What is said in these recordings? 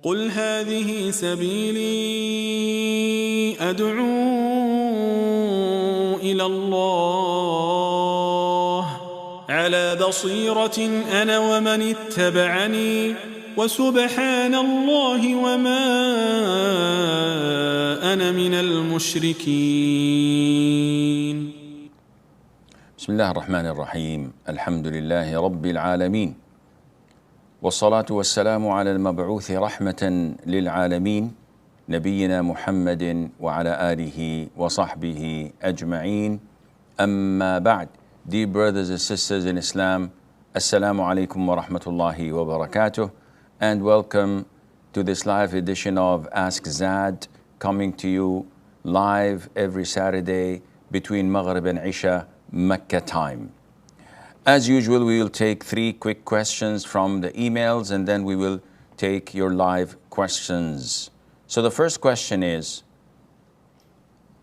قل هذه سبيلي أدعو إلى الله على بصيرة أنا ومن اتبعني وسبحان الله وما أنا من المشركين. بسم الله الرحمن الرحيم. الحمد لله رب العالمين، والصلاة والسلام على المبعوث رحمة للعالمين نبينا محمد وعلى آله وصحبه أجمعين. أما بعد. Dear brothers and sisters in Islam, Assalamu alaikum wa rahmatullahi wa barakatuh, and welcome to this live edition of Ask Zad, coming to you live every Saturday between Maghrib and Isha, Mecca time. As usual, we will take 3 quick questions from the emails, and then we will take your live questions. So the first question is,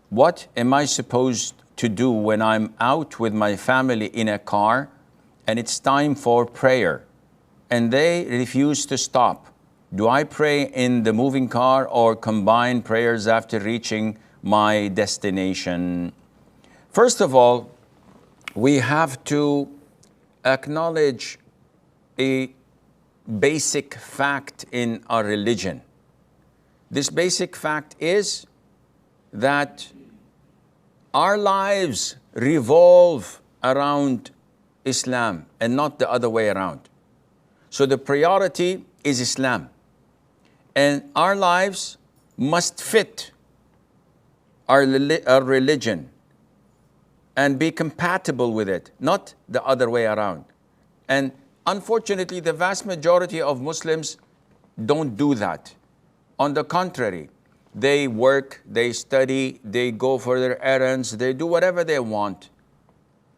what am I supposed to do when I'm out with my family in a car and it's time for prayer and they refuse to stop? Do I pray in the moving car or combine prayers after reaching my destination? First of all, we have to acknowledge a basic fact in our religion. This basic fact is that our lives revolve around Islam and not the other way around. So the priority is Islam, and our lives must fit our religion and be compatible with it, not the other way around. And unfortunately, the vast majority of Muslims don't do that. On the contrary, they work, they study, they go for their errands, they do whatever they want,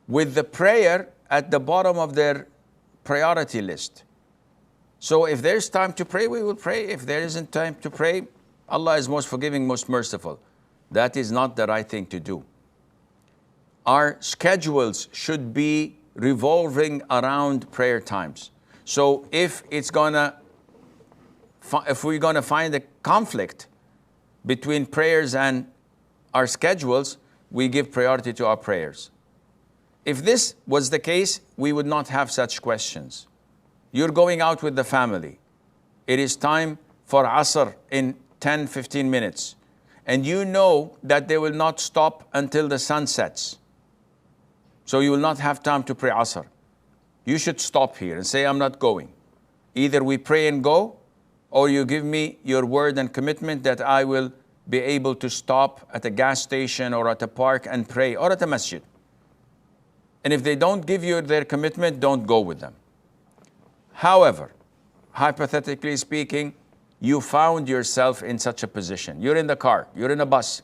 with the prayer at the bottom of their priority list. So if there's time to pray, we will pray. If there isn't time to pray, Allah is most forgiving, most merciful. That is not the right thing to do. Our schedules should be revolving around prayer times. So if we're gonna find a conflict between prayers and our schedules, we give priority to our prayers. If this was the case, we would not have such questions. You're going out with the family. It is time for Asr in 10-15 minutes. And you know that they will not stop until the sun sets. So you will not have time to pray Asr. You should stop here and say, I'm not going. Either we pray and go, or you give me your word and commitment that I will be able to stop at a gas station or at a park and pray, or at a masjid. And if they don't give you their commitment, don't go with them. However, hypothetically speaking, you found yourself in such a position. You're in the car, you're in a bus.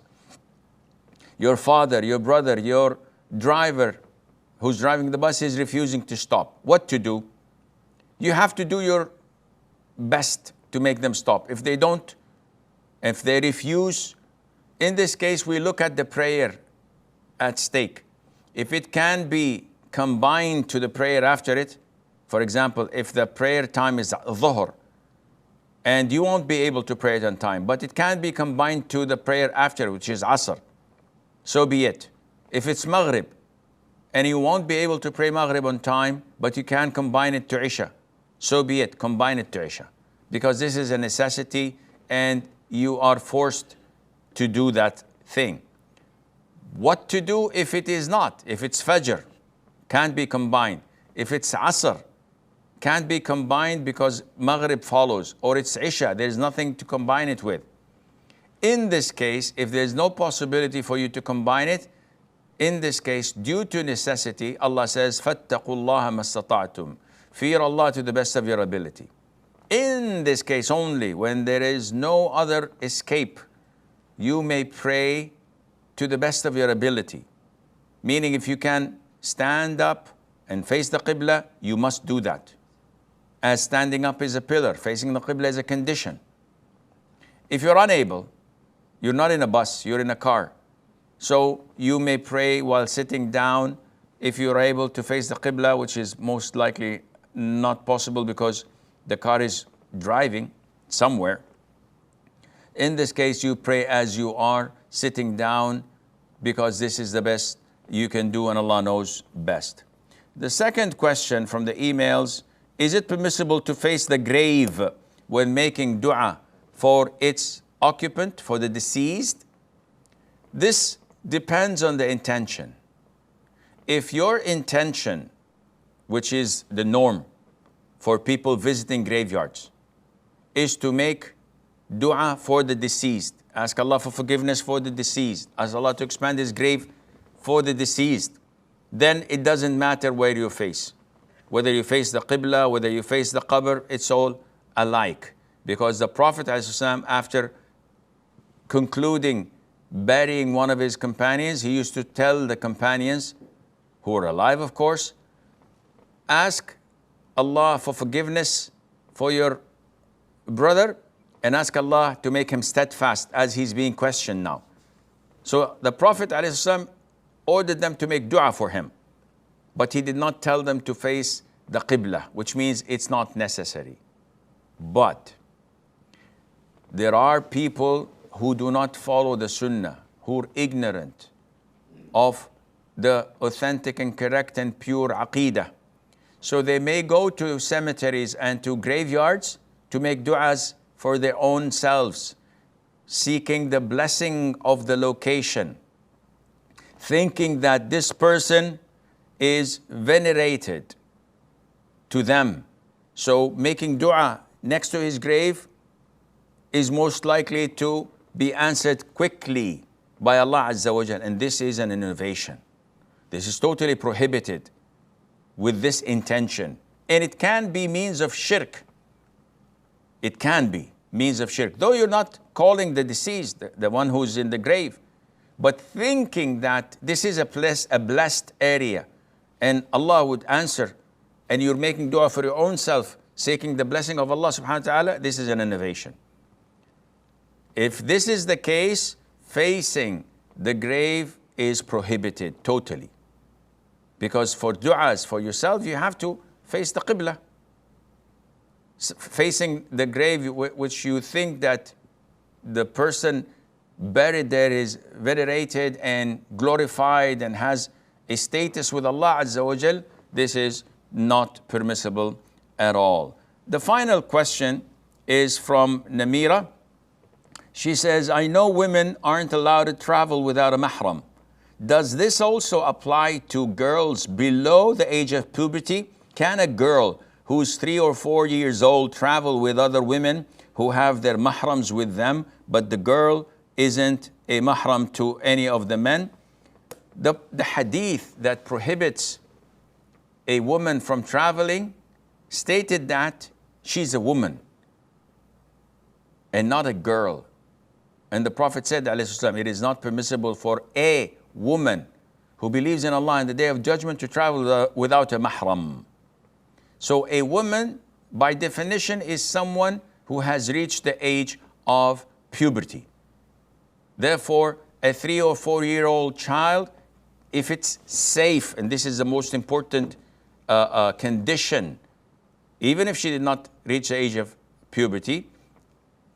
Your father, your brother, your driver who's driving the bus is refusing to stop. What to do? You have to do your best to make them stop. If they refuse, in this case, we look at the prayer at stake. If it can be combined to the prayer after it, for example, if the prayer time is Dhuhr, and you won't be able to pray it on time, but it can be combined to the prayer after, which is Asr, so be it. If it's Maghrib, and you won't be able to pray Maghrib on time, but you can combine it to Isha, so be it, combine it to Isha. Because this is a necessity, and you are forced to do that thing. What to do if it is not? If it's Fajr, can't be combined. If it's Asr, can't be combined because Maghrib follows, or it's Isha, there's nothing to combine it with. In this case, if there's no possibility for you to combine it, in this case, due to necessity, Allah says, فَاتَّقُوا اللَّهَ مَا اسْتَطَعْتُمْ. Fear Allah to the best of your ability. In this case only, when there is no other escape, you may pray to the best of your ability. Meaning, if you can stand up and face the Qibla, you must do that. As standing up is a pillar, facing the Qibla is a condition. If you're unable, you're not in a bus, you're in a car. So you may pray while sitting down if you're able to face the Qibla, which is most likely not possible because the car is driving somewhere. In this case, you pray as you are, sitting down, because this is the best you can do and Allah knows best. The second question from the emails, is it permissible to face the grave when making dua for its occupant, for the deceased? This depends on the intention. If your intention, which is the norm for people visiting graveyards, is to make dua for the deceased, ask Allah for forgiveness for the deceased, ask Allah to expand His grave for the deceased, then it doesn't matter where you face. Whether you face the Qibla, whether you face the Qabr, it's all alike. Because the Prophet ﷺ, after concluding burying one of his companions, he used to tell the companions, who were alive of course, ask Allah for forgiveness for your brother and ask Allah to make him steadfast as he's being questioned now. So the Prophet ﷺ ordered them to make dua for him, but he did not tell them to face the Qibla, which means it's not necessary. But there are people who do not follow the Sunnah, who are ignorant of the authentic and correct and pure Aqeedah. So they may go to cemeteries and to graveyards to make du'as for their own selves, seeking the blessing of the location, thinking that this person is venerated to them. So making dua next to his grave is most likely to be answered quickly by Allah Azza wa Jal. And this is an innovation. This is totally prohibited with this intention. And it can be means of shirk. It can be means of shirk. Though you're not calling the deceased, the one who's in the grave, but thinking that this is a blessed area and Allah would answer, and you're making dua for your own self, seeking the blessing of Allah subhanahu wa ta'ala, this is an innovation. If this is the case, facing the grave is prohibited totally. Because for du'as for yourself, you have to face the Qibla. Facing the grave which you think that the person buried there is venerated and glorified and has a status with Allah Azza wa Jal, this is not permissible at all. The final question is from Namira. She says, I know women aren't allowed to travel without a mahram. Does this also apply to girls below the age of puberty? Can a girl who's 3 or 4 years old travel with other women who have their mahrams with them, but the girl isn't a mahram to any of the men? The hadith that prohibits a woman from traveling stated that she's a woman and not a girl. And the Prophet said, ﷺ, it is not permissible for a woman who believes in Allah and the Day of Judgment to travel without a mahram. So a woman, by definition, is someone who has reached the age of puberty. Therefore, a 3 or 4 year old child, if it's safe, and this is the most important condition, even if she did not reach the age of puberty,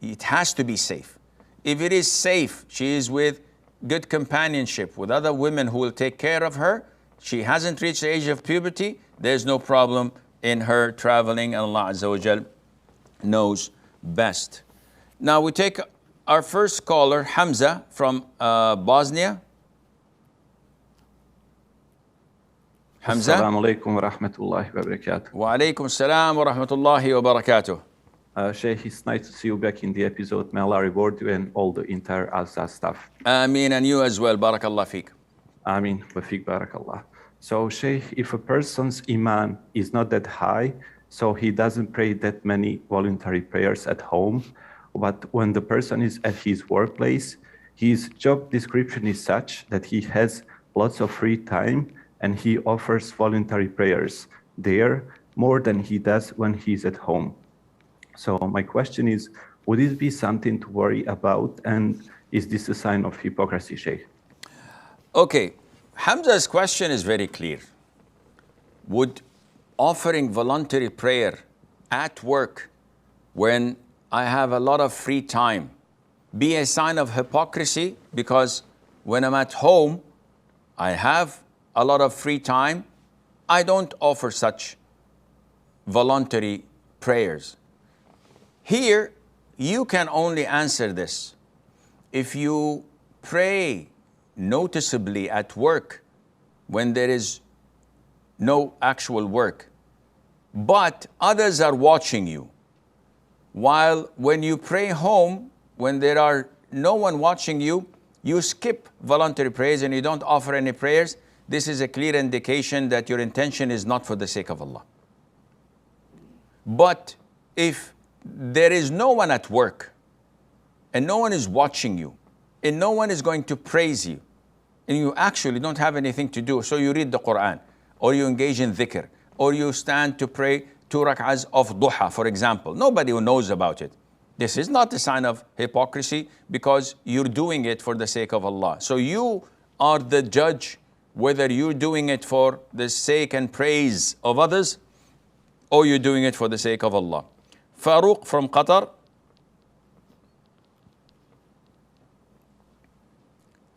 it has to be safe. If it is safe, she is with good companionship with other women who will take care of her, she hasn't reached the age of puberty, there's no problem in her traveling, and Allah Azza wa Jal knows best. Now we take our first caller, Hamza from Bosnia. Hamza. Assalamu alaikum wa rahmatullahi wa barakatuh. Wa alaikum assalam wa rahmatullahi wa barakatuh. Sheikh, it's nice to see you back in the episode. May Allah reward you and all the entire Alsa staff. Ameen, and you as well. Barakallah feek. Ameen, wa feek barakallah. So, Sheikh, if a person's iman is not that high, so he doesn't pray that many voluntary prayers at home, but when the person is at his workplace, his job description is such that he has lots of free time and he offers voluntary prayers there more than he does when he's at home. So my question is, would this be something to worry about, and is this a sign of hypocrisy, Sheikh? Okay, Hamza's question is very clear. Would offering voluntary prayer at work when I have a lot of free time be a sign of hypocrisy? Because when I'm at home, I have a lot of free time, I don't offer such voluntary prayers. Here, you can only answer this if you pray noticeably at work when there is no actual work, but others are watching you. While when you pray home, when there are no one watching you, you skip voluntary prayers and you don't offer any prayers. This is a clear indication that your intention is not for the sake of Allah. But if there is no one at work and no one is watching you and no one is going to praise you and you actually don't have anything to do, so you read the Quran or you engage in dhikr or you stand to pray 2 rak'ahs of duha, for example, nobody who knows about it. This is not a sign of hypocrisy because you're doing it for the sake of Allah. So you are the judge whether you're doing it for the sake and praise of others or you're doing it for the sake of Allah. Farouk from Qatar.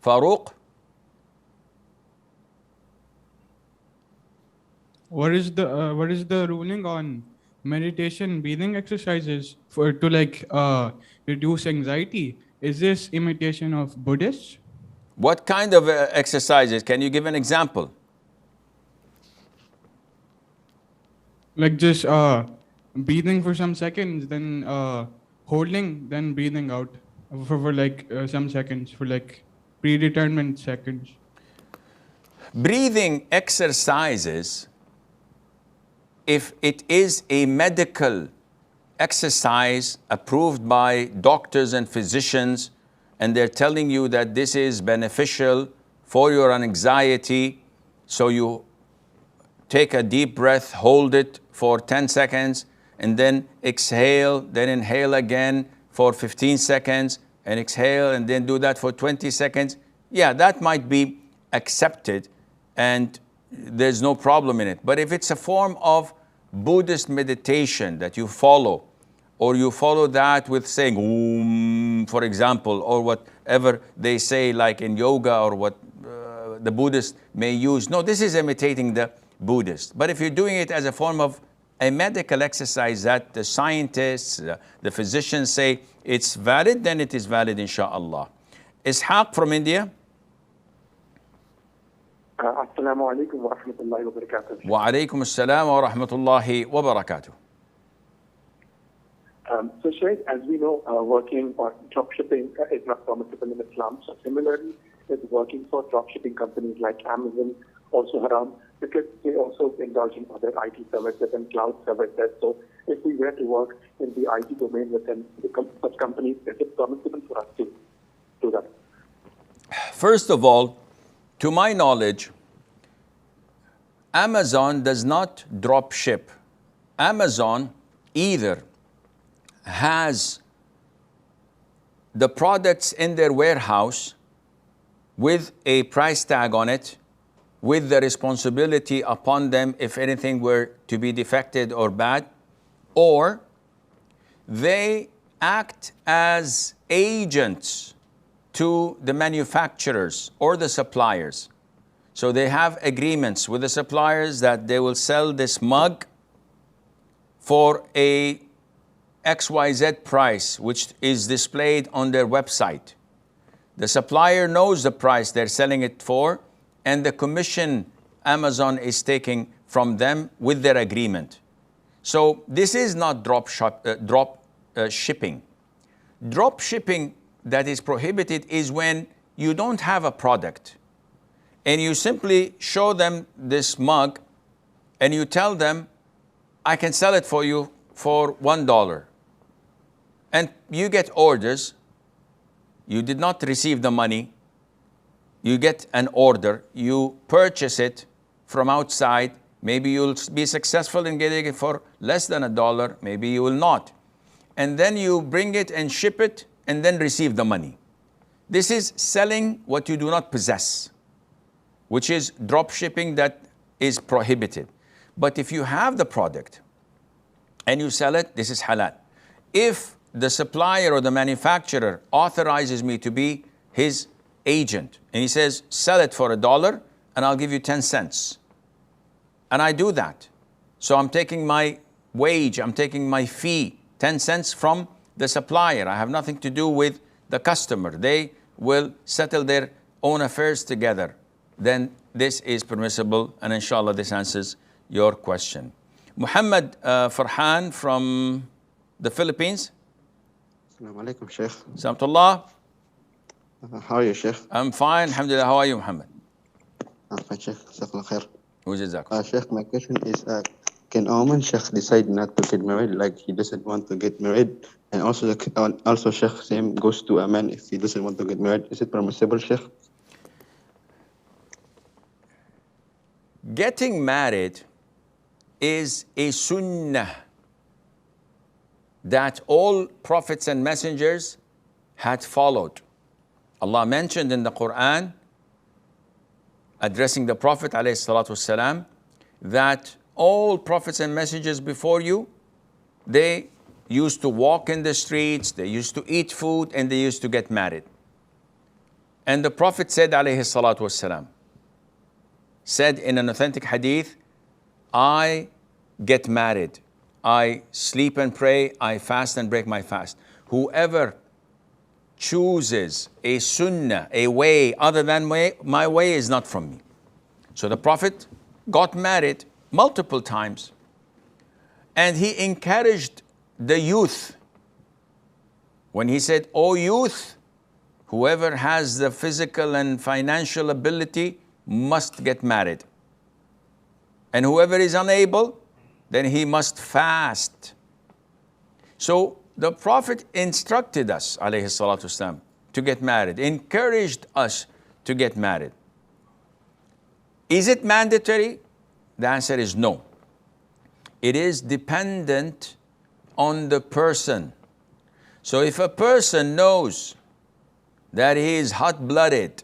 Farouk. What is the ruling on meditation breathing exercises to reduce anxiety? Is this imitation of Buddhists? What kind of exercises? Can you give an example? Like just breathing for some seconds, then holding, then breathing out for some seconds, for like predetermined seconds. Breathing exercises, if it is a medical exercise approved by doctors and physicians, and they're telling you that this is beneficial for your anxiety, so you take a deep breath, hold it for 10 seconds, and then exhale, then inhale again for 15 seconds, and exhale, and then do that for 20 seconds. Yeah, that might be accepted, and there's no problem in it. But if it's a form of Buddhist meditation that you follow, or you follow that with saying Om, for example, or whatever they say like in yoga or what the Buddhists may use. No, this is imitating the Buddhists. But if you're doing it as a form of a medical exercise that the scientists, the physicians say it's valid, then it is valid, inshallah. Ishaq from India. Assalamu alaikum wa rahmatullahi wa barakatuh. Wa alaikum assalam wa rahmatullahi wa barakatuh. So Sheikh, as we know, working on dropshipping is not permissible in Islam. So similarly, is working for dropshipping companies like Amazon also haram because they also indulge in other IT services and cloud services. So if we were to work in the IT domain within such companies, is it permissible for us to do that? First of all, to my knowledge, Amazon does not drop ship. Amazon either has the products in their warehouse with a price tag on it, with the responsibility upon them if anything were to be defected or bad, or they act as agents to the manufacturers or the suppliers. So they have agreements with the suppliers that they will sell this mug for a XYZ price, which is displayed on their website. The supplier knows the price they're selling it for, and the commission Amazon is taking from them with their agreement. So this is not drop shipping. Drop shipping that is prohibited is when you don't have a product and you simply show them this mug and you tell them, I can sell it for you for $1. And you get orders, you did not receive the money, you get an order, you purchase it from outside, maybe you'll be successful in getting it for less than $1, maybe you will not. And then you bring it and ship it and then receive the money. This is selling what you do not possess, which is drop shipping that is prohibited. But if you have the product and you sell it, this is halal. If the supplier or the manufacturer authorizes me to be his agent, and he says, sell it for $1 and I'll give you 10 cents. And I do that. So I'm taking my wage, I'm taking my fee, 10 cents from the supplier. I have nothing to do with the customer. They will settle their own affairs together. Then this is permissible, and inshallah this answers your question. Muhammad Farhan from the Philippines. Assalamu alaikum, Sheikh. Salamtullah. How are you, Sheikh? I'm fine, alhamdulillah. How are you, Muhammad? I'm fine, Sheikh. Jazakallah khair. Jazakallah. Sheikh, my question is, can a woman, Sheikh, decide not to get married, like he doesn't want to get married? And also, Sheikh, same goes to a man if he doesn't want to get married. Is it permissible, Sheikh? Getting married is a sunnah that all prophets and messengers had followed. Allah mentioned in the Quran, addressing the Prophet ﷺ, that all prophets and messengers before you, they used to walk in the streets, they used to eat food, and they used to get married. And the Prophet said ﷺ, said in an authentic hadith, I get married, I sleep and pray, I fast and break my fast. Whoever chooses a sunnah, a way other than my way is not from me. So the Prophet got married multiple times, and he encouraged the youth when he said, "O youth, whoever has the physical and financial ability must get married. And whoever is unable, then he must fast." So the Prophet instructed us, alayhi salatu wasalam, to get married, encouraged us to get married. Is it mandatory? The answer is no. It is dependent on the person. So if a person knows that he is hot-blooded,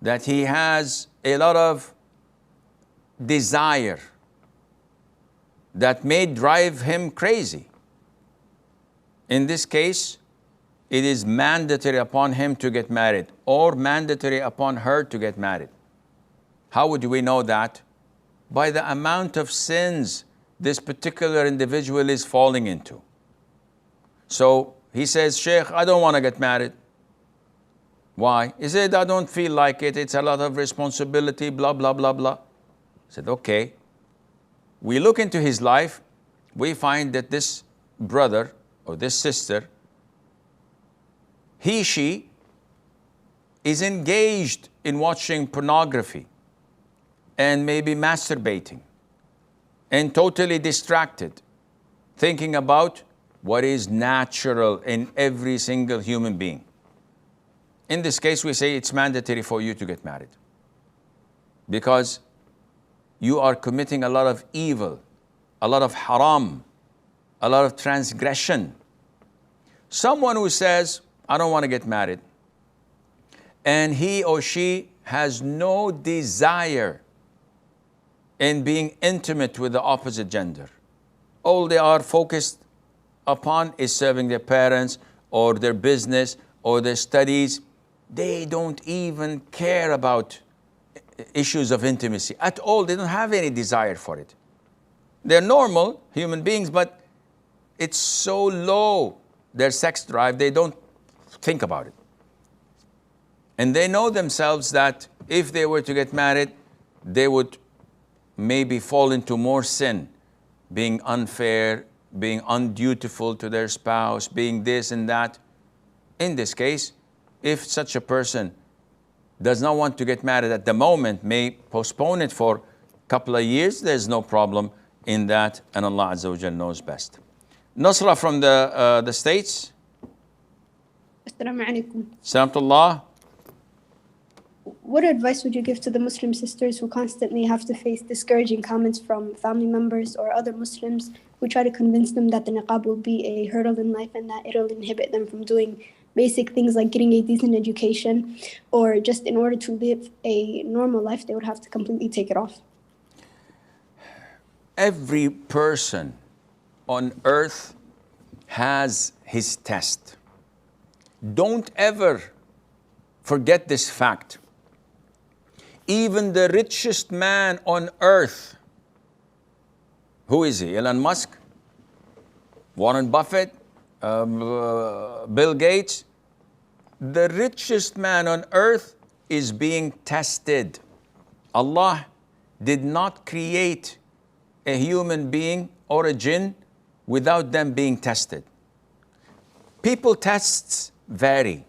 that he has a lot of desire that may drive him crazy, in this case, it is mandatory upon him to get married, or mandatory upon her to get married. How would we know that? By the amount of sins this particular individual is falling into. So he says, "Sheikh, I don't want to get married." Why? He said, "I don't feel like it. It's a lot of responsibility, blah, blah, blah, blah." I said, okay. We look into his life, we find that this brother or this sister, she is engaged in watching pornography and maybe masturbating and totally distracted, thinking about what is natural in every single human being. In this case, we say it's mandatory for you to get married because you are committing a lot of evil, a lot of haram, a lot of transgression. Someone who says, "I don't want to get married," and he or she has no desire in being intimate with the opposite gender. All they are focused upon is serving their parents or their business or their studies. They don't even care about issues of intimacy at all. They don't have any desire for it. They're normal human beings, but it's so low, their sex drive, they don't think about it. And they know themselves that if they were to get married, they would maybe fall into more sin, being unfair, being undutiful to their spouse, being this and that. In this case, if such a person does not want to get married at the moment, may postpone it for a couple of years, there's no problem in that, and Allah Azza wa Jal knows best. Nasra from the States. Assalamu alaikum. Salamtullah. What advice would you give to the Muslim sisters who constantly have to face discouraging comments from family members or other Muslims who try to convince them that the niqab will be a hurdle in life and that it'll inhibit them from doing basic things like getting a decent education, or just in order to live a normal life, they would have to completely take it off? Every person on earth has his test. Don't ever forget this fact. Even the richest man on earth, who is he? Elon Musk? Warren Buffett? Bill Gates? The richest man on earth is being tested. Allah did not create a human being or a jinn without them being tested. People tests vary.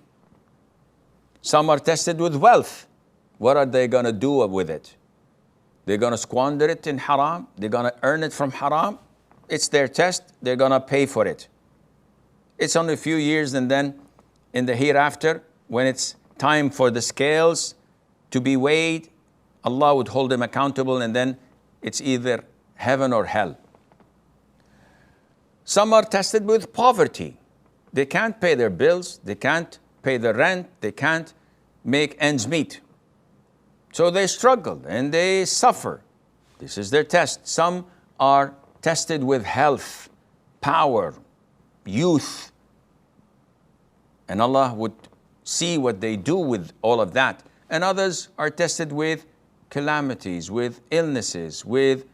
Some are tested with wealth. What are they going to do with it? They're going to squander it in haram. They're going to earn it from haram. It's their test. They're going to pay for it. It's only a few years, and then in the hereafter, when it's time for the scales to be weighed, Allah would hold them accountable, and then it's either heaven or hell. Some are tested with poverty. They can't pay their bills. They can't pay the rent. They can't make ends meet. So they struggle and they suffer. This is their test. Some are tested with health, power, youth. And Allah would see what they do with all of that. And others are tested with calamities, with illnesses, with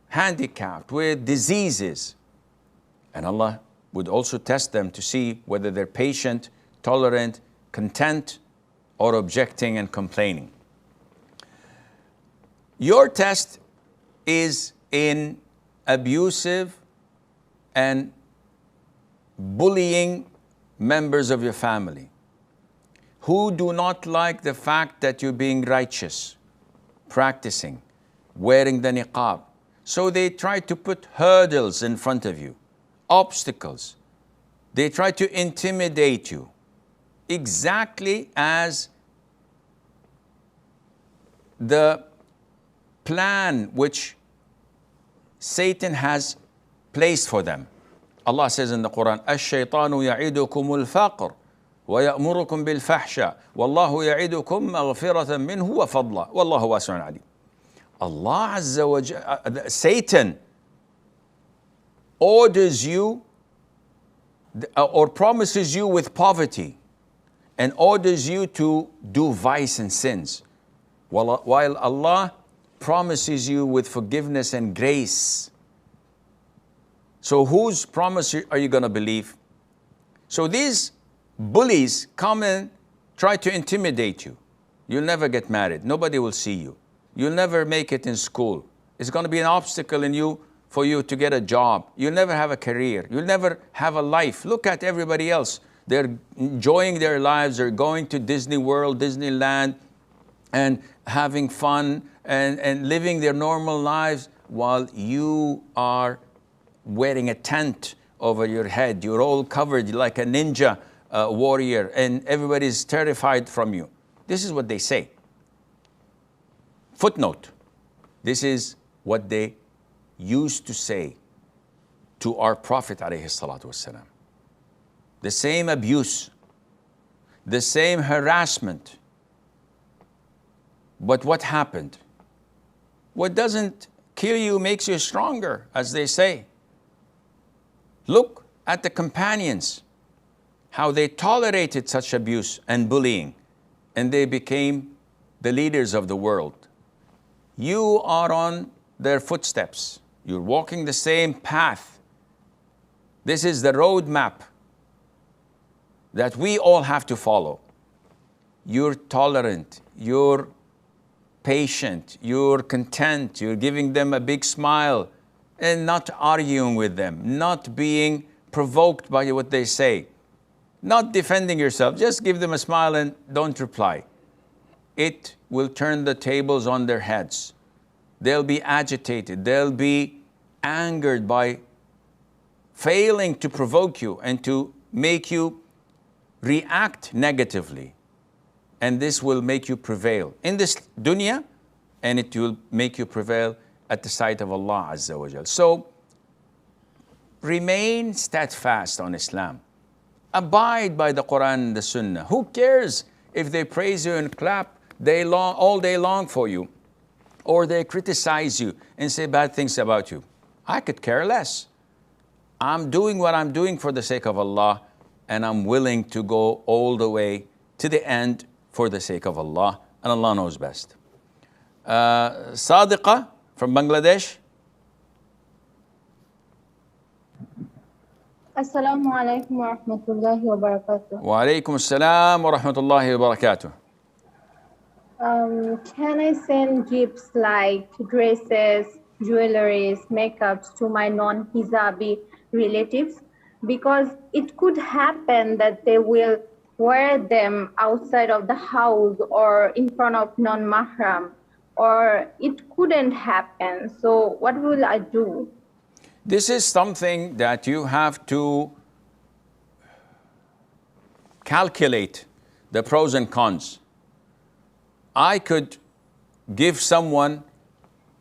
handicap, with diseases. And Allah would also test them to see whether they're patient, tolerant, content, or objecting and complaining. Your test is in abusive and bullying members of your family who do not like the fact that you're being righteous, practicing, wearing the niqab. So they try to put hurdles in front of you, obstacles. They try to intimidate you, exactly as the plan which Satan has placed for them. Allah says in the Quran, الشيطان يعيدكم الفقر ويأمركم بالفحشاء والله يعيدكم مغفرة منه وفضلا والله واسع عليم. Allah Azza wa Jalla, Satan orders you or promises you with poverty and orders you to do vice and sins, while Allah promises you with forgiveness and grace. So whose promise are you going to believe? So these bullies come and try to intimidate you. You'll never get married. Nobody will see you. You'll never make it in school. It's going to be an obstacle for you to get a job. You'll never have a career. You'll never have a life. Look at everybody else. They're enjoying their lives. They're going to Disney World, Disneyland, and having fun and living their normal lives while you are wearing a tent over your head. You're all covered like a ninja warrior, and everybody's terrified from you. This is what they say. Footnote. This is what they used to say to our Prophet ﷺ. The same abuse, the same harassment. But what happened? What doesn't kill you makes you stronger, as they say. Look at the companions, how they tolerated such abuse and bullying, and they became the leaders of the world. You are on their footsteps. You're walking the same path. This is the roadmap that we all have to follow. You're tolerant, you're patient, you're content, you're giving them a big smile and not arguing with them, not being provoked by what they say, not defending yourself. Just give them a smile and don't reply. It will turn the tables on their heads. They'll be agitated. They'll be angered by failing to provoke you and to make you react negatively. And this will make you prevail in this dunya, and it will make you prevail at the sight of Allah Azza wa Jal. So remain steadfast on Islam. Abide by the Quran and the Sunnah. Who cares if they praise you and clap all day long for you, or they criticize you and say bad things about you? I could care less. I'm doing what I'm doing for the sake of Allah, and I'm willing to go all the way to the end for the sake of Allah, and Allah knows best. Sadiqa from Bangladesh. Assalamu alaikum wa rahmatullahi wa barakatuh. Wa alaikum assalam wa rahmatullahi wa barakatuh. Can I send gifts like dresses, jewelries, makeups to my non-hijabi relatives? Because it could happen that they will wear them outside of the house or in front of non-mahram, or it couldn't happen. So what will I do? This is something that you have to calculate the pros and cons. I could give someone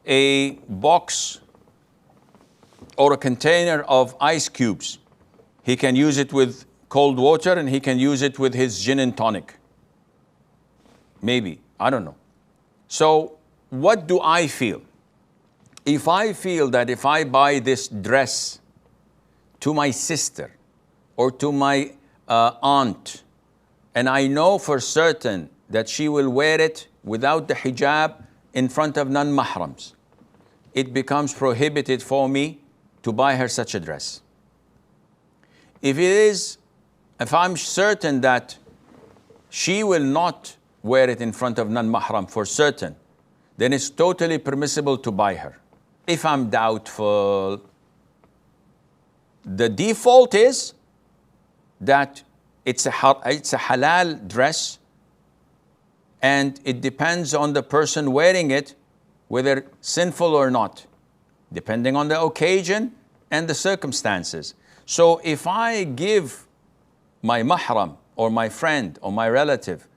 a box or a container of ice cubes. He can use it with cold water and he can use it with his gin and tonic. Maybe, I don't know. So what do I feel? If I feel that if I buy this dress to my sister or to my aunt, and I know for certain that she will wear it without the hijab in front of non-mahrams, it becomes prohibited for me to buy her such a dress. If I'm certain that she will not wear it in front of non-mahram for certain, then it's totally permissible to buy her. If I'm doubtful, the default is that it's a halal dress, and it depends on the person wearing it, whether sinful or not, depending on the occasion and the circumstances. So if I give my mahram or my friend or my relative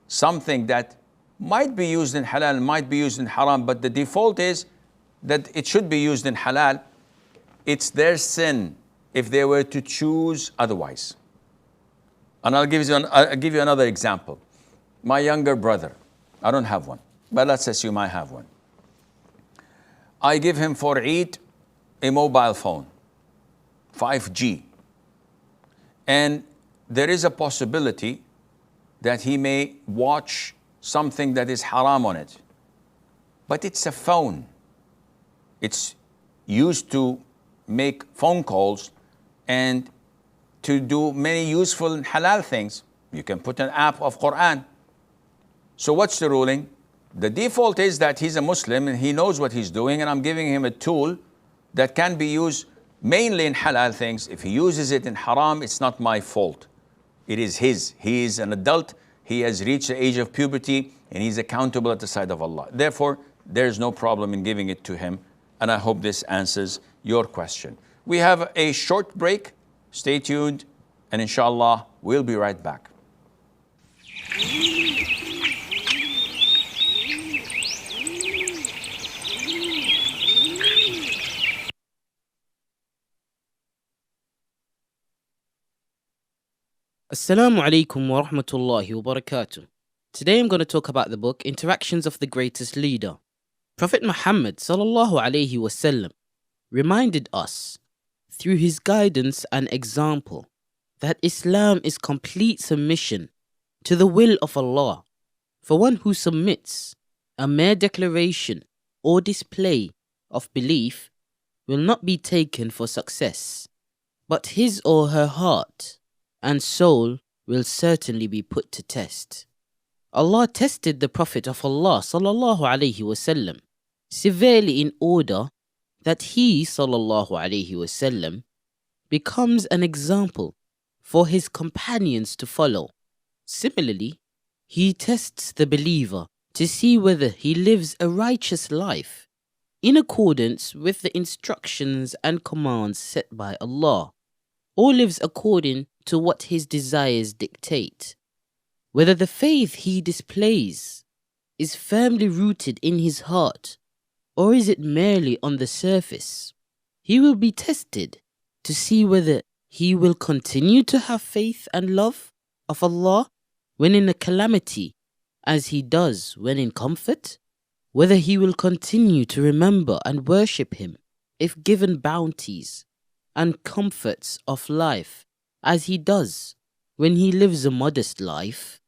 something that might be used in halal, might be used in haram, but the default is that it should be used in halal, it's their sin if they were to choose otherwise. And I'll give you another example. My younger brother, I don't have one, but let's assume I have one. I give him for Eid a mobile phone, 5G. And there is a possibility that he may watch something that is haram on it. But it's a phone. It's used to make phone calls and to do many useful and halal things. You can put an app of Quran. So what's the ruling? The default is that he's a Muslim and he knows what he's doing, and I'm giving him a tool that can be used mainly in halal things. If he uses it in haram, it's not my fault. It is his. He is an adult. He has reached the age of puberty and he's accountable at the side of Allah. Therefore, there's no problem in giving it to him. And I hope this answers your question. We have a short break. Stay tuned, and inshallah, we'll be right back. Assalamu alaikum wa rahmatullahi wa barakatuh. Today I'm going to talk about the book Interactions of the Greatest Leader. Prophet Muhammad sallallahu alaihi wasallam reminded us through his guidance and example that Islam is complete submission to the will of Allah. For one who submits, a mere declaration or display of belief will not be taken for success, but his or her heart and soul will certainly be put to test. Allah tested the Prophet of Allah sallallahu alaihi wasallam severely in order that he sallallahu alaihi wasallam becomes an example for his companions to follow. Similarly, he tests the believer to see whether he lives a righteous life in accordance with the instructions and commands set by Allah, or lives according to what his desires dictate. Whether the faith he displays is firmly rooted in his heart, or is it merely on the surface. He will be tested to see whether he will continue to have faith and love of Allah when in a calamity, as he does when in comfort, whether he will continue to remember and worship him if given bounties, and comforts of life as he does when he lives a modest life,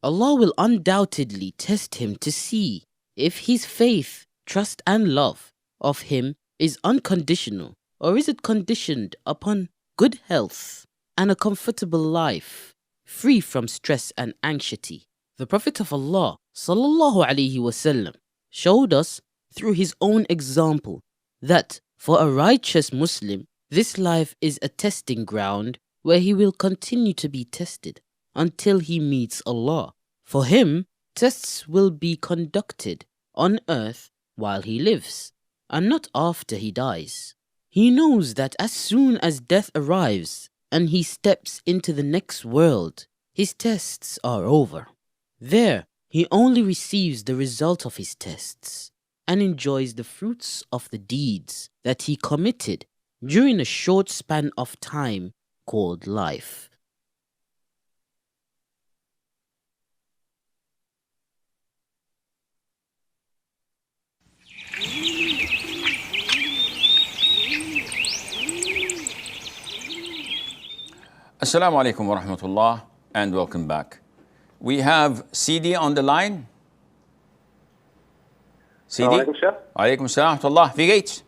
Allah will undoubtedly test him to see if his faith, trust, and love of him is unconditional, or is it conditioned upon good health and a comfortable life, free from stress and anxiety. The Prophet of Allah sallallahu alaihi wasallam showed us through his own example that for a righteous Muslim, this life is a testing ground where he will continue to be tested until he meets Allah. For him, tests will be conducted on earth while he lives, and not after he dies. He knows that as soon as death arrives and he steps into the next world, his tests are over. There, he only receives the result of his tests and enjoys the fruits of the deeds that he committed during a short span of time called life. Assalamu alaikum wa rahmatullah and welcome back. We have CD on the line. CD? Alaikum salam wa rahmatullah. Wie geht's?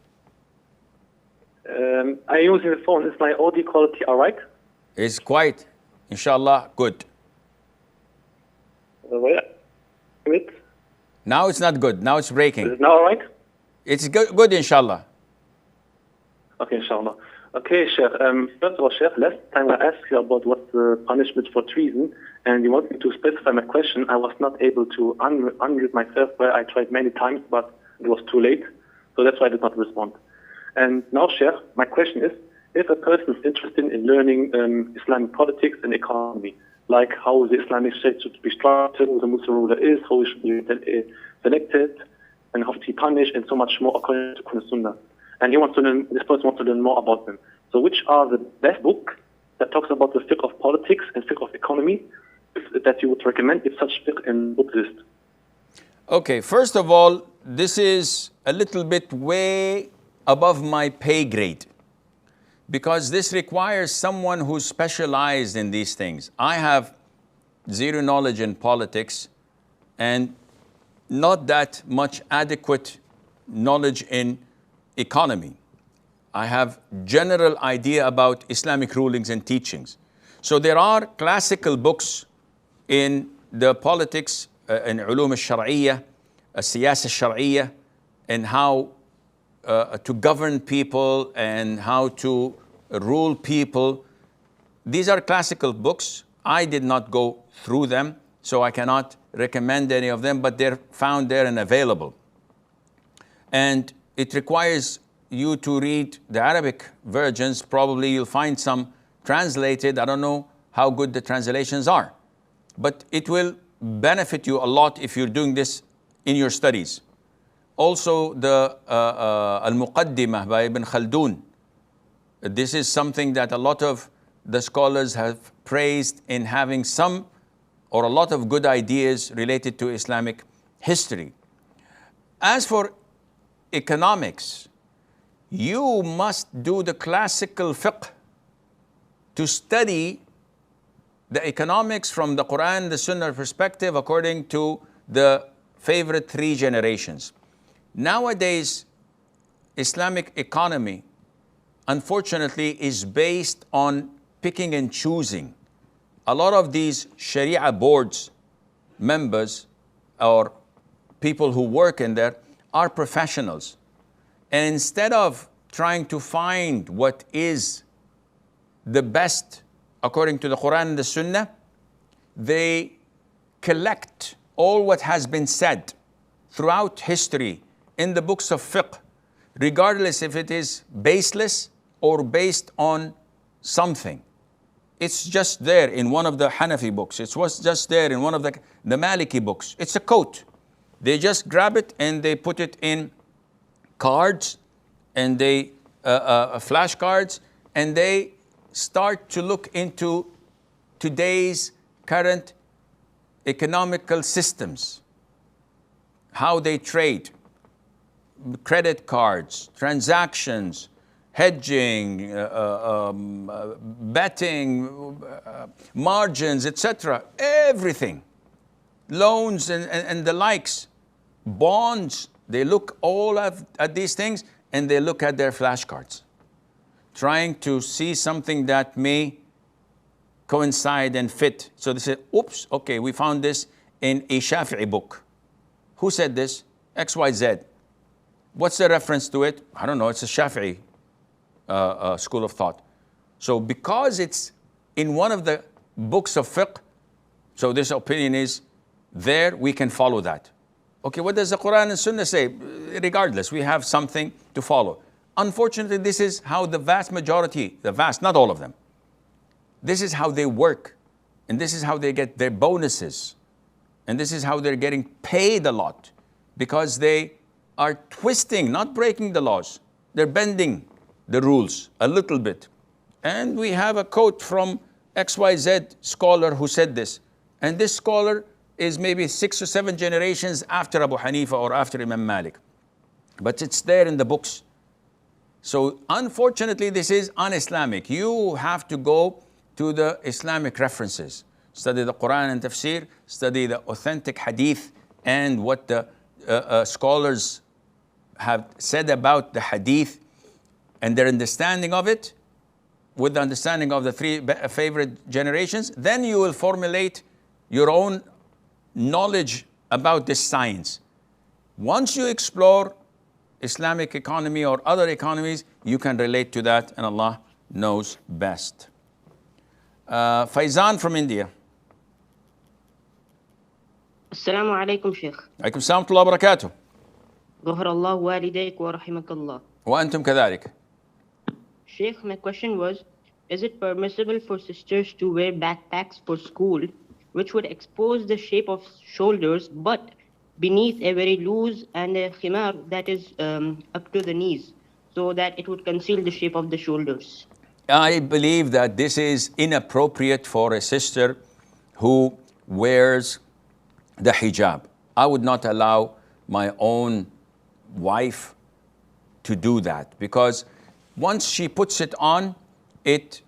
I'm using the phone. Is my audio quality alright? It's quite, inshallah, good. Wait. Now it's not good. Now it's breaking. Is it now alright? It's good, inshallah. Okay, inshallah. Okay, Sheikh. First of all, Sheikh, last time I asked you about what's the punishment for treason, and you want me to specify my question. I was not able to unmute myself, where I tried many times, but it was too late. So that's why I did not respond. And now, Sheikh, my question is, if a person is interested in learning Islamic politics and economy, like how the Islamic state should be structured, who the Muslim ruler is, how he should be selected, and how to be punished, and so much more according to Quran and Sunnah. And this person wants to learn more about them. So which are the best book that talks about the fiqh of politics and fiqh of economy that you would recommend if such fiqh and book exist? Okay, first of all, this is a little bit way above my pay grade, because this requires someone who's specialized in these things. I have zero knowledge in politics and not that much adequate knowledge in economy. I have general idea about Islamic rulings and teachings. So there are classical books in the politics, in ulum al-shar'iyya, siyasa al-shar'iyya, and how to govern people and how to rule people. These are classical books. I did not go through them, so I cannot recommend any of them, but they're found there and available. And it requires you to read the Arabic versions. Probably you'll find some translated. I don't know how good the translations are, but it will benefit you a lot if you're doing this in your studies. Also, the Al-Muqaddimah by Ibn Khaldun. This is something that a lot of the scholars have praised in having some or a lot of good ideas related to Islamic history. As for economics, you must do the classical fiqh to study the economics from the Quran, the Sunnah perspective according to the favorite three generations. Nowadays, Islamic economy, unfortunately, is based on picking and choosing. A lot of these Sharia boards members or people who work in there are professionals. And instead of trying to find what is the best according to the Quran and the Sunnah, they collect all what has been said throughout history in the books of fiqh, regardless if it is baseless or based on something. It's just there in one of the Hanafi books. It was just there in one of the Maliki books. It's a quote. They just grab it and they put it in cards and they flashcards, and they start to look into today's current economical systems, how they trade, credit cards, transactions, hedging, betting, margins, etc. Everything. Loans and the likes. Bonds. They look all at these things and they look at their flashcards, trying to see something that may coincide and fit. So they say, oops, okay, we found this in a Shafi'i book. Who said this? XYZ. What's the reference to it? I don't know, it's a Shafi'i school of thought. So because it's in one of the books of fiqh, so this opinion is there, we can follow that. Okay, what does the Quran and Sunnah say? Regardless, we have something to follow. Unfortunately, this is how the vast majority, not all of them, this is how they work. And this is how they get their bonuses. And this is how they're getting paid a lot. Because they are twisting, not breaking the laws. They're bending the rules a little bit. And we have a quote from XYZ scholar who said this. And this scholar is maybe 6 or 7 generations after Abu Hanifa or after Imam Malik. But it's there in the books. So unfortunately, this is un-Islamic. You have to go to the Islamic references. Study the Quran and Tafsir, study the authentic hadith and what the scholars have said about the hadith and their understanding of it, with the understanding of the 3 favorite generations. Then you will formulate your own knowledge about this science. Once you explore Islamic economy or other economies, you can relate to that, and Allah knows best. Faizan from India. السلام عليكم شيخ. عليكم السلام ورحمة الله وبركاته. غفر الله والديك ورحمك الله. وأنتم كذلك. Sheikh, my question was, is it permissible for sisters to wear backpacks for school, which would expose the shape of shoulders, but beneath a very loose and a khimar that is up to the knees, so that it would conceal the shape of the shoulders? I believe that this is inappropriate for a sister who wears the hijab. I would not allow my own wife to do that, because once she puts it on, it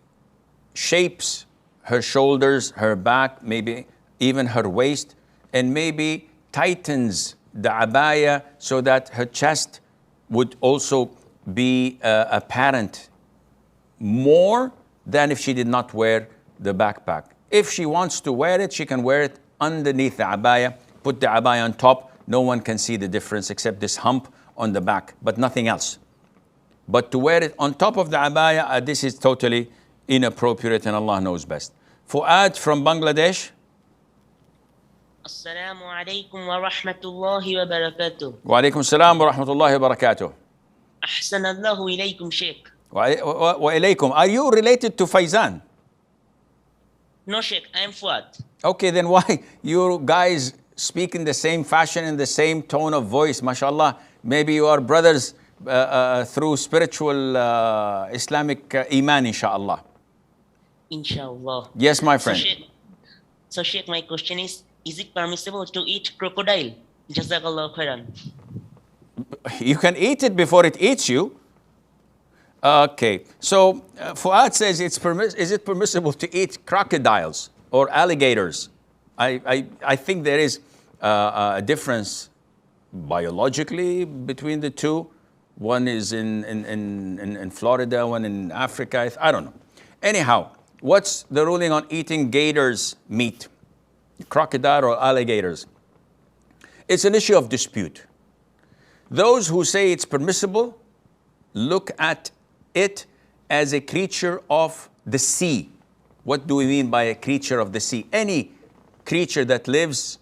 shapes her shoulders, her back, maybe even her waist, and maybe tightens the abaya so that her chest would also be apparent more than if she did not wear the backpack. If she wants to wear it, she can wear it underneath the abaya, put the abaya on top. No one can see the difference except this hump on the back, but nothing else. But to wear it on top of the abaya, this is totally inappropriate, and Allah knows best. Fuad from Bangladesh. Assalamu alaikum wa rahmatullahi wa barakatuh. Wa alaikum salam wa rahmatullahi wa barakatuh. Ahsanallahu ilaykum, Sheikh. Wa ilaykum. Are you related to Faizan? No, Sheikh, I am Fuad. Okay, then why you guys speak in the same fashion, in the same tone of voice? MashaAllah. Maybe you are brothers through spiritual Islamic iman, inshaAllah. Inshallah. Yes, my friend. So Sheikh, my question is it permissible to eat crocodile? Jazakallah khairan. You can eat it before it eats you. Okay, so Fuad says, is it permissible to eat crocodiles or alligators? I think there is a difference biologically between the two. One is in Florida, one in Africa. I don't know. Anyhow, what's the ruling on eating gators' meat? Crocodile or alligators? It's an issue of dispute. Those who say it's permissible look at it as a creature of the sea. What do we mean by a creature of the sea? Any creature that lives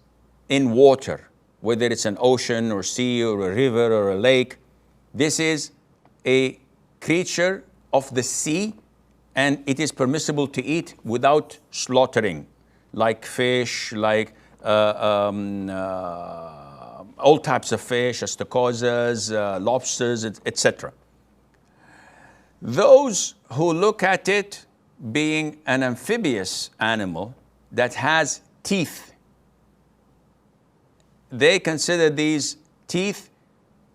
in water, whether it's an ocean or sea or a river or a lake, this is a creature of the sea, and it is permissible to eat without slaughtering, like fish, like all types of fish, astacozas, lobsters, etc. Those who look at it being an amphibious animal that has teeth, they consider these teeth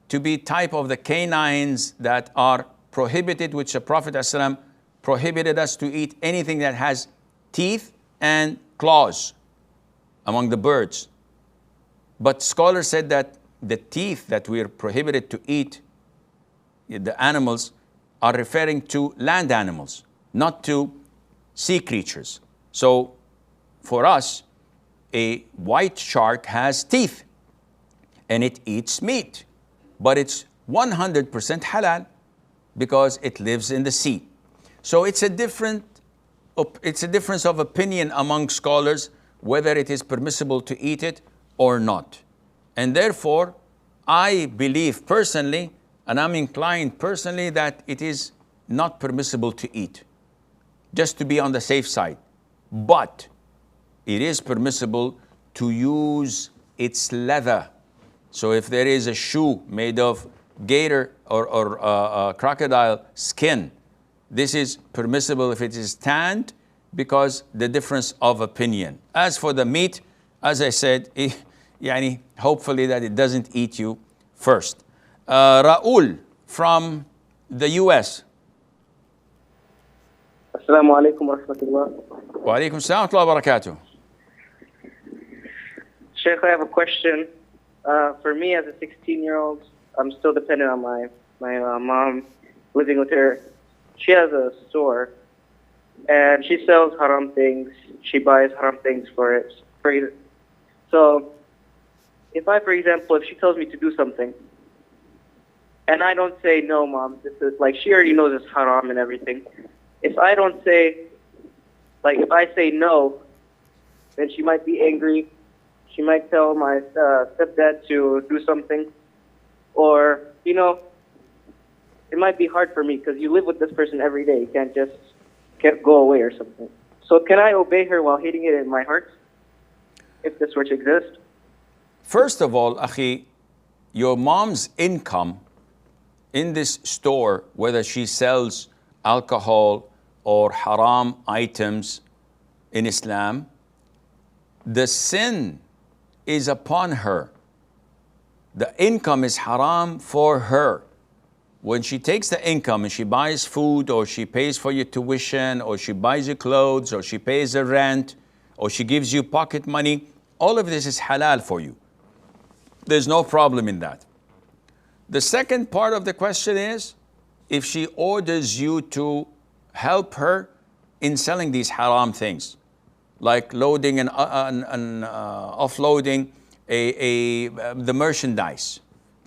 to be type of the canines that are prohibited, which the Prophet ﷺ prohibited us to eat anything that has teeth and claws among the birds. But scholars said that the teeth that we are prohibited to eat, the animals, are referring to land animals, not to sea creatures. So for us, a white shark has teeth and it eats meat, but it's 100% halal because it lives in the sea. So it's a difference of opinion among scholars whether it is permissible to eat it or not. And therefore, I believe personally, and I'm inclined personally, that it is not permissible to eat, just to be on the safe side. But it is permissible to use its leather. So if there is a shoe made of gator or crocodile skin, this is permissible if it is tanned, because the difference of opinion. As for the meat, as I said, hopefully that it doesn't eat you first. Raul from the US. Assalamu alaikum wa rahmatullah. Wa alaikum assalam wa barakatuh. Sheikh, I have a question. For me, as a 16-year-old, I'm still dependent on my mom, living with her. She has a store, and she sells haram things. She buys haram things for it. So, if she tells me to do something, and I don't say, no, Mom, this is, like, she already knows it's haram and everything. If I don't say, if I say no, then she might be angry. She might tell my stepdad to do something. Or, it might be hard for me because you live with this person every day. You can't just go away or something. So can I obey her while hating it in my heart, if this were to exist? First of all, Akhi, your mom's income in this store, whether she sells alcohol or haram items in Islam, the sin is upon her. The income is haram for her. When she takes the income and she buys food, or she pays for your tuition, or she buys you clothes, or she pays the rent, or she gives you pocket money, all of this is halal for you. There's no problem in that. The second part of the question is, if she orders you to help her in selling these haram things, like loading and offloading the merchandise,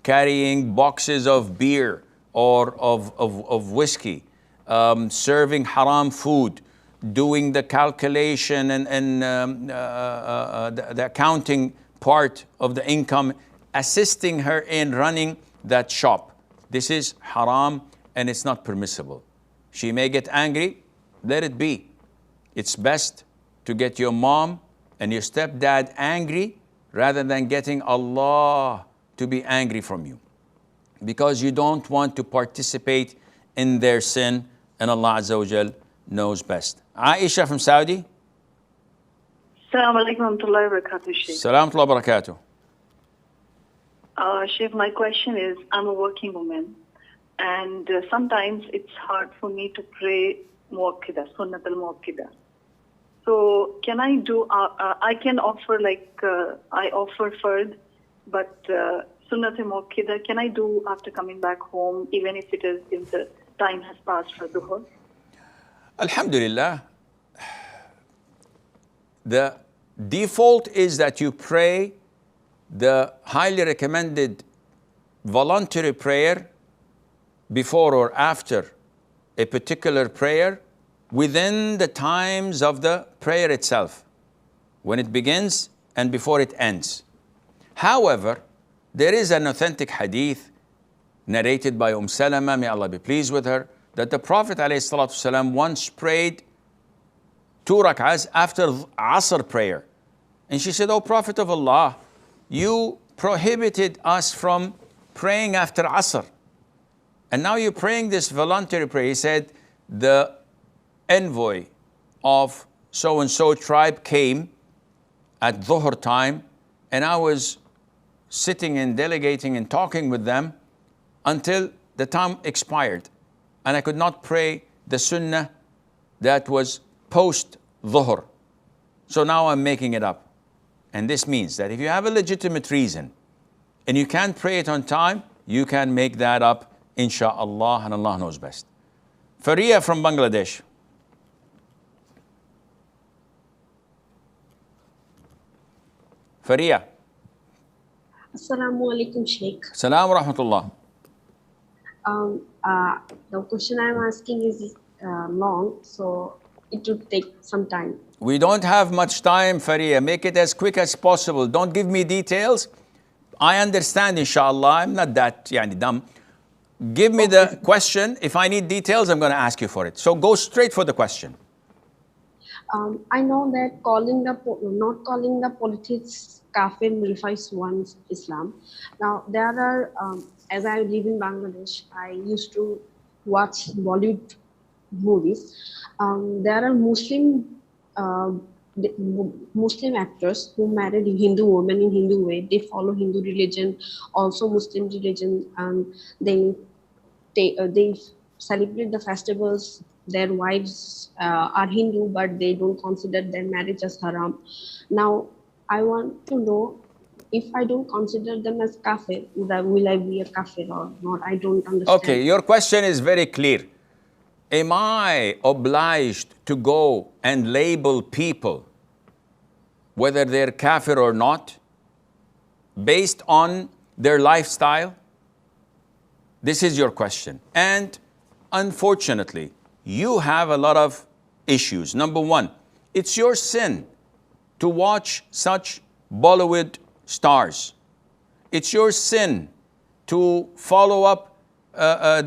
carrying boxes of beer or of whiskey, serving haram food, doing the calculation and the accounting part of the income, assisting her in running that shop. This is haram and it's not permissible. She may get angry, let it be. It's best to get your mom and your stepdad angry rather than getting Allah to be angry from you, because you don't want to participate in their sin, and Allah Azza wa Jal knows best. Aisha from Saudi. Assalamu alaikum wa rahmatullahi wa barakatuh, Sheikh. Salam wa barakatuh. Sheikh, my question is, I'm a working woman, and sometimes it's hard for me to pray muwakkida, sunnat al-muwakkida. So can I do, I can offer I offer fard, but sunnat al-muwakkida, can I do after coming back home, even if the time has passed for duhur? Alhamdulillah. The default is that you pray the highly recommended voluntary prayer before or after a particular prayer within the times of the prayer itself, when it begins and before it ends. However, there is an authentic hadith narrated by Salama, may Allah be pleased with her, that the Prophet ﷺ once prayed 2 rak'ahs after Asr prayer. And she said, "O Prophet of Allah, you prohibited us from praying after Asr. And now you're praying this voluntary prayer." He said, "The envoy of so-and-so tribe came at Dhuhr time, and I was sitting and delegating and talking with them until the time expired. and I could not pray the sunnah that was post dhuhr. So now I'm making it up. And this means that if you have a legitimate reason and you can't pray it on time, you can make that up, insha'Allah, and Allah knows best. Faria from Bangladesh. Faria. Assalamu alaikum, Sheikh. Salam wa rahmatullah. The question I'm asking is long, so it would take some time. We don't have much time, Faria. Make it as quick as possible. Don't give me details. I understand, inshallah. I'm not that dumb. Give me the question. If I need details, I'm going to ask you for it. So go straight for the question. I know that not calling the politics kafir nullifies one's Islam. Now, there are, as I live in Bangladesh, I used to watch Bollywood movies. There are Muslim actors who married a Hindu woman in Hindu way. They follow Hindu religion, also Muslim religion, and they celebrate the festivals. Their wives are Hindu, but they don't consider their marriage as haram. Now, I want to know, if I don't consider them as kafir, will I be a kafir or not? I don't understand. Okay, your question is very clear. Am I obliged to go and label people, whether they're kafir or not, based on their lifestyle? This is your question. And unfortunately, you have a lot of issues. Number one, it's your sin to watch such Bollywood stars. It's your sin to follow up, I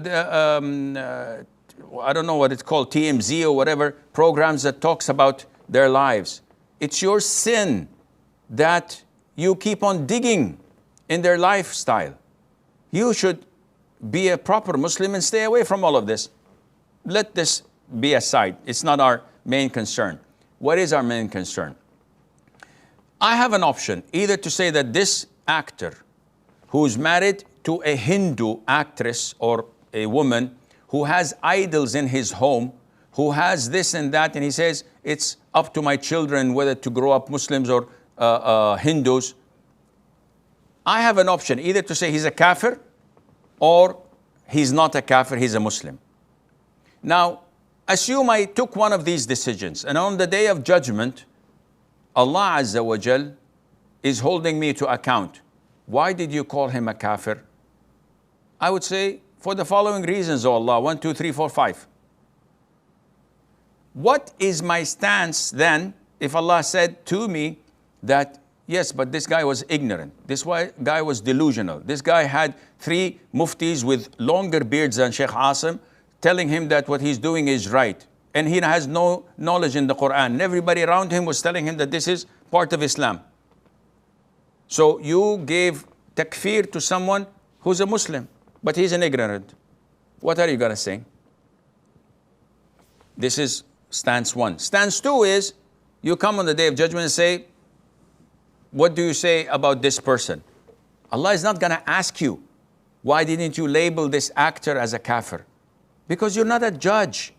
don't know what it's called, TMZ or whatever, programs that talks about their lives. It's your sin that you keep on digging in their lifestyle. You should be a proper Muslim and stay away from all of this. Let this be aside. It's not our main concern. What is our main concern? I have an option, either to say that this actor who's married to a Hindu actress or a woman who has idols in his home, who has this and that, and he says, it's up to my children whether to grow up Muslims or Hindus. I have an option, either to say he's a kafir or he's not a kafir, he's a Muslim. Now, assume I took one of these decisions, and on the day of judgment, Allah Azza wa Jal is holding me to account. Why did you call him a kafir? I would say, for the following reasons, O Allah, 1, 2, 3, 4, 5. What is my stance then if Allah said to me that, yes, but this guy was ignorant, this guy was delusional, this guy had 3 muftis with longer beards than Sheikh Asim telling him that what he's doing is right, and he has no knowledge in the Quran, and everybody around him was telling him that this is part of Islam. So you gave takfir to someone who's a Muslim, but he's an ignorant. What are you going to say? This is stance 1. Stance 2 is, you come on the day of judgment and say, what do you say about this person? Allah is not going to ask you, why didn't you label this actor as a kafir? Because you're not a judge.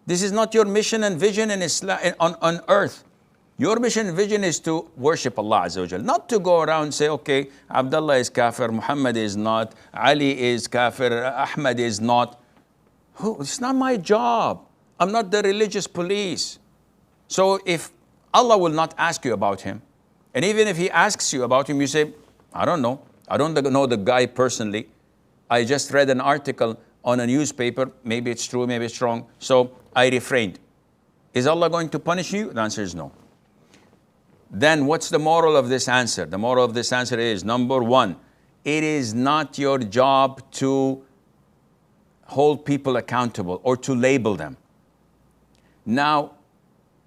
This is not your mission and vision in Islam, on earth. Your mission and vision is to worship Allah Azza wa Jal, not to go around and say, okay, Abdullah is kafir, Muhammad is not, Ali is kafir, Ahmad is not. It's not my job. I'm not the religious police. So if Allah will not ask you about him, and even if he asks you about him, you say, I don't know. I don't know the guy personally. I just read an article on a newspaper. Maybe it's true, maybe it's wrong. So I refrained. Is Allah going to punish you? The answer is no. Then what's the moral of this answer? The moral of this answer is, number 1, it is not your job to hold people accountable or to label them. Now,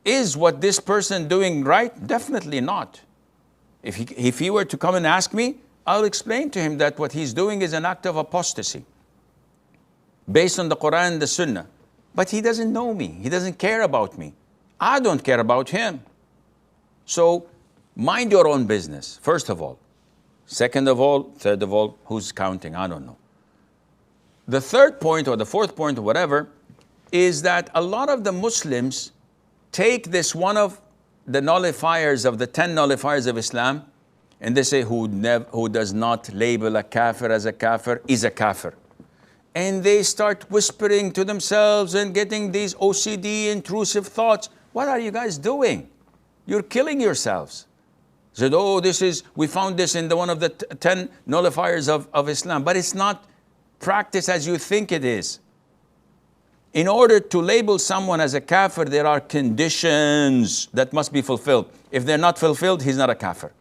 is what this person doing right? Definitely not. If he were to come and ask me, I'll explain to him that what he's doing is an act of apostasy based on the Quran and the Sunnah. But he doesn't know me. He doesn't care about me. I don't care about him. So mind your own business, first of all. Second of all, third of all, who's counting? I don't know. The third point or the fourth point or whatever is that a lot of the Muslims take this one of the nullifiers of the 10 nullifiers of Islam, and they say who does not label a kafir as a kafir is a kafir. And they start whispering to themselves and getting these OCD intrusive thoughts. What are you guys doing? You're killing yourselves. Said, oh, we found this in one of the 10 nullifiers of Islam, but it's not practiced as you think it is. In order to label someone as a kafir, there are conditions that must be fulfilled. If they're not fulfilled, he's not a kafir.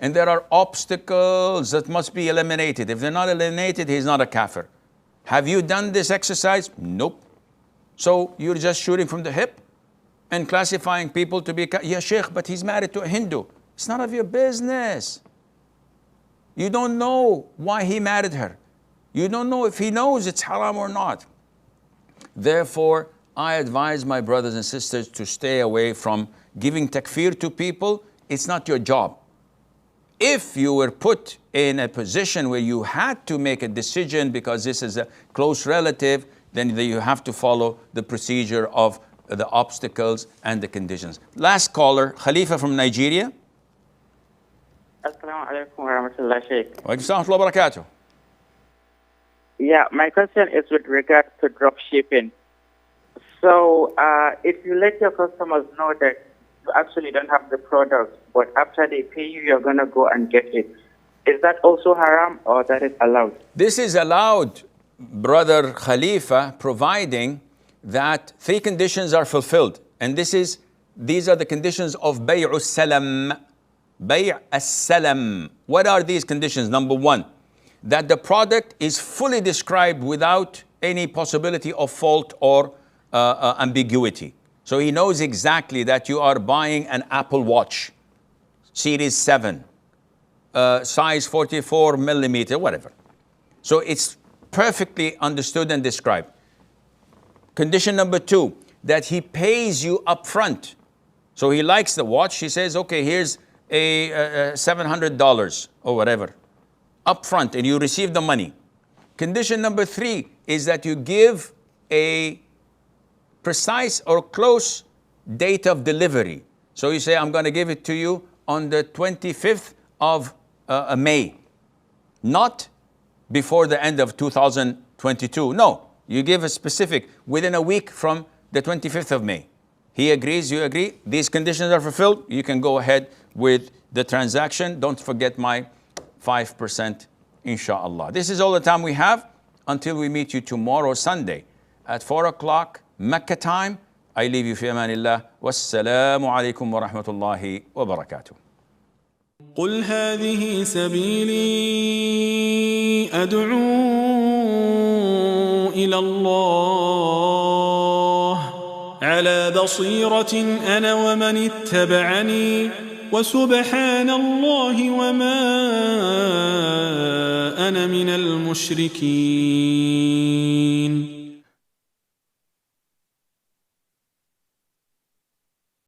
And there are obstacles that must be eliminated. If they're not eliminated, he's not a kafir. Have you done this exercise? Nope. So you're just shooting from the hip and classifying people to be, yeah, Sheikh, but he's married to a Hindu. It's none of your business. You don't know why he married her. You don't know if he knows it's haram or not. Therefore, I advise my brothers and sisters to stay away from giving takfir to people. It's not your job. If you were put in a position where you had to make a decision because this is a close relative, then you have to follow the procedure of the obstacles and the conditions. Last caller, Khalifa from Nigeria. Assalamu alaikum wa rahmatullahi Sheikh. Wa alaikum assalam wa barakatuh. Yeah, my question is with regards to drop shipping. So if you let your customers know that you actually don't have the product, but after they pay you, you're going to go and get it, is that also haram or that is allowed? This is allowed, Brother Khalifa, providing that three conditions are fulfilled. And these are the conditions of bay'u salam. Bay' as-salam. What are these conditions? Number one, that the product is fully described without any possibility of fault or ambiguity. So he knows exactly that you are buying an Apple Watch, Series 7, size 44 millimeter, whatever. So it's perfectly understood and described. Condition number two, that he pays you up front. So he likes the watch. He says, okay, here's a $700 or whatever, up front, and you receive the money. Condition number three is that you give a precise or close date of delivery. So you say, I'm going to give it to you on the 25th of May, not before the end of 2022. No, you give a specific, within a week from the 25th of May. He agrees, you agree, these conditions are fulfilled, you can go ahead with the transaction. Don't forget my 5%, inshallah. This is all the time we have until we meet you tomorrow, Sunday, at 4 o'clock Mecca time. I leave you fi amanillah. Wassalamu alaikum wa rahmatullahi wa barakatuh. قل هذه سبيلي أدعو إلى الله على بصيرة أنا ومن اتبعني وسبحان الله وما أنا من المشركين.